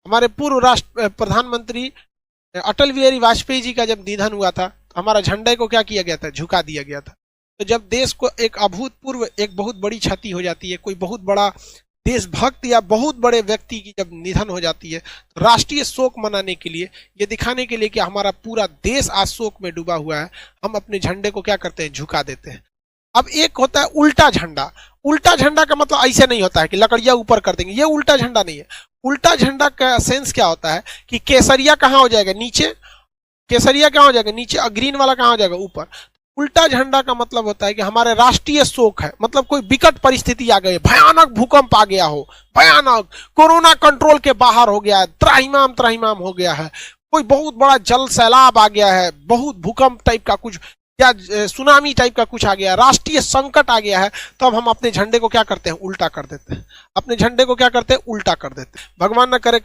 हमारे पूर्व राष्ट्र प्रधानमंत्री अटल बिहारी वाजपेयी जी का जब निधन हुआ था तो हमारा झंडे को क्या किया गया था, झुका दिया गया था। तो जब देश को एक अभूतपूर्व एक बहुत बड़ी क्षति हो जाती है, कोई बहुत बड़ा देशभक्त या बहुत बड़े व्यक्ति की जब निधन हो जाती है, तो राष्ट्रीय शोक मनाने के लिए, ये दिखाने के लिए कि हमारा पूरा देश आज शोक में डूबा हुआ है, हम अपने झंडे को क्या करते हैं, झुका देते हैं। अब एक होता है उल्टा झंडा। उल्टा झंडा का मतलब ऐसे नहीं होता है कि लकड़ियां ऊपर कर देंगे, ये उल्टा झंडा नहीं है। उल्टा झंडा का सेंस क्या होता है कि केसरिया कहाँ हो जाएगा, नीचे, केसरिया कहाँ हो जाएगा नीचे, और ग्रीन वाला कहाँ हो जाएगा, ऊपर। उल्टा झंडा का मतलब होता है कि हमारे राष्ट्रीय शोक है, मतलब कोई विकट परिस्थिति आ गई, भयानक भूकंप आ गया हो, भयानक कोरोना कंट्रोल के बाहर हो गया है, त्राहिमाम त्राहिमाम हो गया है, कोई बहुत बड़ा जल सैलाब आ गया है, बहुत भूकंप टाइप का कुछ या सुनामी टाइप का कुछ आ गया, राष्ट्रीय संकट आ गया है, तो अब हम अपने झंडे को क्या करते हैं, उल्टा कर देते हैं। अपने झंडे को क्या करते हैं, उल्टा कर देते हैं। भगवान न करे